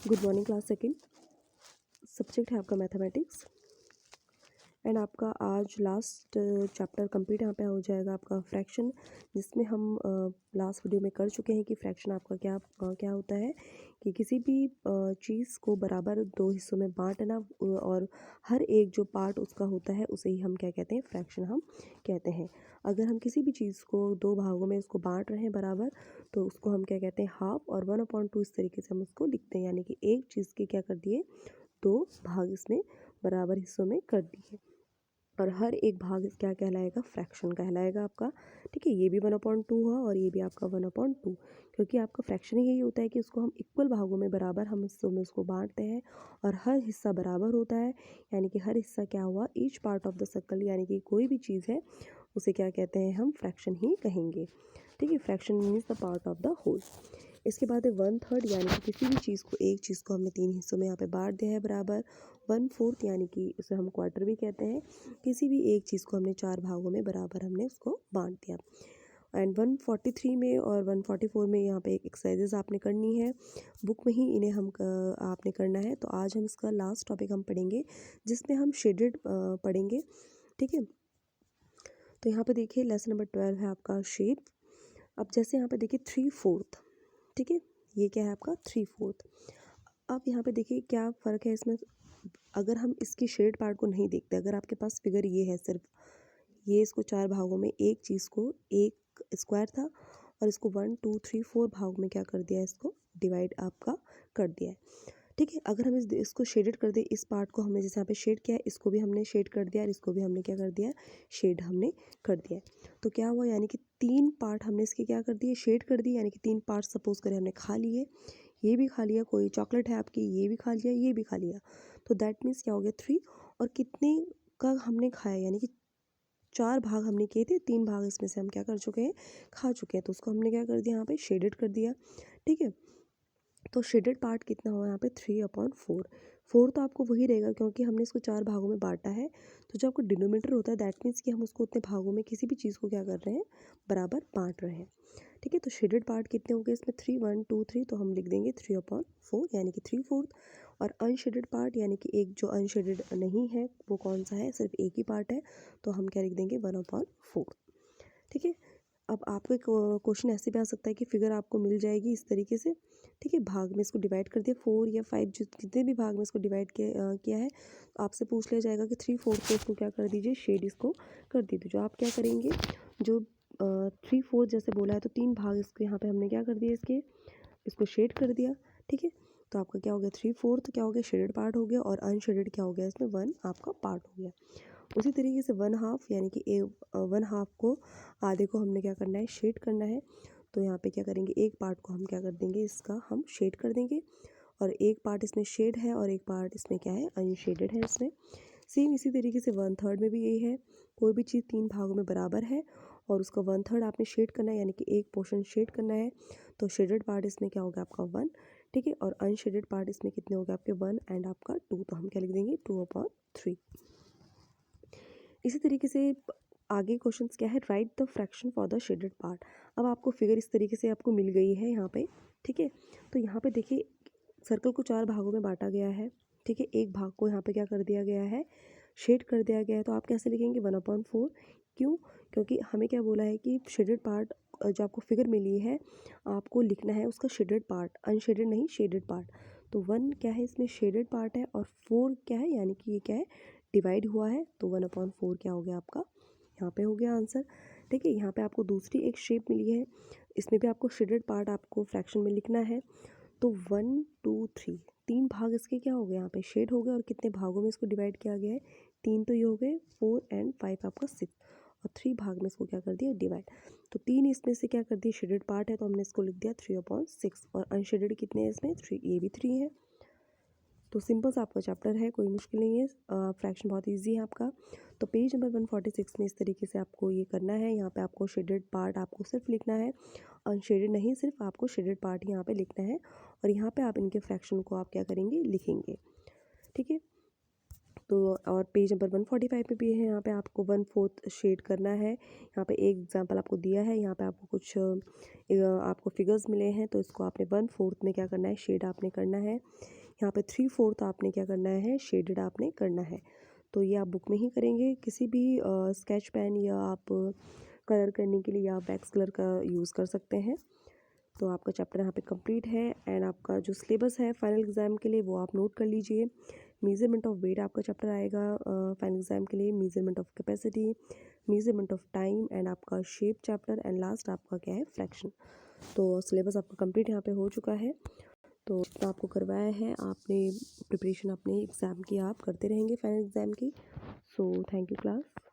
Good morning class second. Subject है आपका mathematics and आपका आज लास्ट चैप्टर कंप्लीट यहाँ पे हो जाएगा आपका फ्रैक्शन, जिसमें हम लास्ट वीडियो में कर चुके हैं कि फ्रैक्शन आपका क्या होता है कि किसी भी चीज़ को बराबर दो हिस्सों में बांटना और हर एक जो पार्ट उसका होता है उसे ही हम क्या कहते हैं, फ्रैक्शन हम कहते हैं। अगर हम किसी भी चीज़ को दो भागों में उसको बांट रहे हैं बराबर, तो उसको हम क्या कहते हैं, हाफ और 1/2 इस तरीके से हम उसको लिखते हैं, यानी कि एक चीज़ के क्या कर दिए, दो भाग इसमें बराबर हिस्सों में कर दिए और हर एक भाग क्या कहलाएगा, फ्रैक्शन कहलाएगा आपका। ठीक है, ये भी 1/2 हुआ और ये भी आपका 1/2, क्योंकि आपका फ्रैक्शन यही होता है कि उसको हम इक्वल भागों में बराबर हम हिस्सों में उसको बांटते हैं और हर हिस्सा बराबर होता है, यानी कि हर हिस्सा क्या हुआ, each part of the circle, यानी कि कोई भी चीज़ है उसे क्या कहते हैं, हम फ्रैक्शन ही कहेंगे। ठीक है, fraction means the part of the whole. इसके बाद है 1/3, यानी कि किसी भी चीज़ को, एक चीज़ को हमने 3 हिस्सों में यहाँ पे बांट दिया है बराबर। 1/4, यानी कि उसे हम क्वार्टर भी कहते हैं, किसी भी एक चीज़ को हमने 4 भागों में बराबर हमने उसको बांट दिया। एंड 143 में और 144 में यहाँ पे एक एक्सरसाइजेज आपने करनी है, बुक में ही इन्हें हम आपने करना है। तो आज हम इसका लास्ट टॉपिक हम पढ़ेंगे, जिसमें हम शेडेड पढ़ेंगे। ठीक है, तो यहाँ पे देखिए लेसन नंबर 12 है आपका शेप। अब जैसे यहाँ पे देखिए 3/4, ठीक है, ये क्या है आपका 3/4। अब यहाँ पे देखिए क्या फ़र्क है इसमें, अगर हम इसकी शेड पार्ट को नहीं देखते, अगर आपके पास फिगर ये है, सिर्फ ये, इसको 4 भागों में, एक चीज़ को, एक स्क्वायर था और इसको 1 2 3 4 भाग में क्या कर दिया है, इसको डिवाइड आपका कर दिया है। ठीक है, अगर हम इसको शेडेड कर दें, इस पार्ट को हमने जैसे यहाँ पे शेड किया है, इसको भी हमने शेड कर दिया और इसको भी हमने क्या कर दिया है, शेड हमने कर दिया है। तो क्या हुआ, यानी कि 3 पार्ट हमने इसके क्या कर दिए, शेड कर दिए, यानी कि 3 पार्ट सपोज करें हमने खा लिए, ये भी खा लिया, कोई चॉकलेट है आपकी, ये भी खा लिया, ये भी खा लिया, तो दैट मीन्स क्या हो गया 3। और कितने का हमने खाया, यानी कि 4 भाग हमने किए थे, 3 भाग इसमें से हम क्या कर चुके हैं, खा चुके हैं, तो उसको हमने क्या कर दिया, यहाँ पे शेडेड कर दिया। ठीक है, तो शेडेड पार्ट कितना हुआ यहाँ पे 3/4। 4 तो आपको वही रहेगा क्योंकि हमने इसको 4 भागों में बांटा है, तो जो आपको डिनोमिनेटर होता है दैट मीन्स कि हम उसको उतने भागों में किसी भी चीज़ को क्या कर रहे हैं, बराबर बांट रहे हैं। ठीक है, तो शेडेड पार्ट कितने हो गए इसमें, 3 1 2 3, तो हम लिख देंगे 3/4, यानी कि 3/4। और अनशेडेड पार्ट, यानी कि एक जो अनशेडेड नहीं है, वो कौन सा है, सिर्फ एक ही पार्ट है, तो हम क्या लिख देंगे, 1/4। ठीक है, अब आपको एक क्वेश्चन ऐसे भी आ सकता है कि फिगर आपको मिल जाएगी इस तरीके से। ठीक है, भाग में इसको डिवाइड कर दिया, 4 या 5 जितने भी भाग में इसको डिवाइड किया है, तो आपसे पूछ लिया जाएगा कि 3/4 को इसको क्या कर दीजिए, शेड इसको कर दीजिए। जो आप क्या करेंगे, जो 3/4 जैसे बोला है, तो 3 भाग इसको यहाँ पे हमने क्या कर दिया, इसको शेड कर दिया। ठीक है, तो आपका क्या हो गया, 3/4 क्या हो गया, शेडेड पार्ट हो गया, और अनशेडेड क्या हो गया, इसमें 1 आपका पार्ट हो गया। उसी तरीके से 1/2, यानी कि 1/2 को, आधे को हमने क्या करना है, शेड करना है। तो यहाँ पे क्या करेंगे, एक पार्ट को हम क्या कर देंगे, इसका हम शेड कर देंगे, और एक पार्ट इसमें शेड है और एक पार्ट इसमें क्या है, अनशेडेड है इसमें। सेम इसी तरीके से 1/3 में भी यही है, कोई भी चीज़ 3 भागों में बराबर है और उसका 1/3 आपने शेड करना है, यानी कि एक पोर्शन शेड करना है, तो शेडेड पार्ट इसमें क्या होगा आपका 1। ठीक है, और अनशेडेड पार्ट इसमें कितने हो गए आपके 1 एंड आपका 2, तो हम क्या लिख देंगे, 2/3। इसी तरीके से आगे क्वेश्चंस क्या है, right the fraction for the shaded part. अब आपको फिगर इस तरीके से आपको मिल गई है यहाँ पे। ठीक है, तो यहाँ पे देखिए सर्कल को 4 भागों में बांटा गया है। ठीक है, एक भाग को यहाँ पे क्या कर दिया गया है, शेड कर दिया गया है, तो आप कैसे लिखेंगे, 1/4। क्यों, क्योंकि हमें क्या बोला है कि शेडेड पार्ट, जो आपको फिगर मिली है, आपको लिखना है उसका शेडेड पार्ट, अनशेडेड नहीं, शेडेड पार्ट। तो 1 क्या है, इसमें शेडेड पार्ट है, और 4 क्या है, यानी कि ये क्या है, डिवाइड हुआ है, तो 1/4 क्या हो गया आपका, यहाँ पे हो गया आंसर। ठीक है, यहाँ पे आपको दूसरी एक शेप मिली है, इसमें भी आपको शेडेड पार्ट आपको फ्रैक्शन में लिखना है। तो 1 2 3, 3 भाग इसके क्या हो गए, यहाँ पे शेड हो गए, और कितने भागों में इसको डिवाइड किया गया है, 3 तो ये हो गए, 4 एंड 5 आपका 6, और 3 भाग में इसको क्या कर दिया, डिवाइड। तो 3 इसमें से क्या कर दिया, शेडेड पार्ट है, तो हमने इसको लिख दिया 3/6, और अनशेडेड कितने हैं इसमें, 3, ये भी 3 है। तो सिंपल सा आपका चैप्टर है, कोई मुश्किल नहीं है, फ्रैक्शन बहुत इजी है आपका। तो पेज नंबर 146 में इस तरीके से आपको ये करना है, यहाँ पे आपको शेडेड पार्ट आपको सिर्फ लिखना है, अनशेडेड नहीं, सिर्फ आपको शेडेड पार्ट यहाँ पे लिखना है, और यहाँ पे आप इनके फ्रैक्शन को आप क्या करेंगे, लिखेंगे। ठीक है, तो और पेज नंबर 145 पे भी है, यहाँ पे आपको 1/4 शेड करना है। यहाँ पे एक एग्जांपल आपको दिया है, यहाँ पे आपको कुछ आपको फिगर्स मिले हैं, तो इसको आपने 1/4 में क्या करना है, शेड आपने करना है। यहाँ पे 3/4 आपने क्या करना है, शेडेड आपने करना है। तो ये आप बुक में ही करेंगे। किसी भी स्केच पेन या आप कलर करने के लिए या वैक्स कलर का यूज़ कर सकते हैं। तो आपका चैप्टर यहाँ पे कंप्लीट है एंड आपका जो सिलेबस है फाइनल एग्ज़ाम के लिए वो आप नोट कर लीजिए। मेजरमेंट ऑफ वेट आपका चैप्टर आएगा फाइनल एग्ज़ाम के लिए, measurement of capacity, measurement of time and आपका शेप चैप्टर एंड लास्ट आपका क्या है, फ्रैक्शन। तो सिलेबस आपका कंप्लीट यहाँ पे हो चुका है। तो जितना आपको करवाया है आपने प्रिपरेशन अपने एग्ज़ाम की आप करते रहेंगे फाइनल एग्ज़ाम की। So thank you class.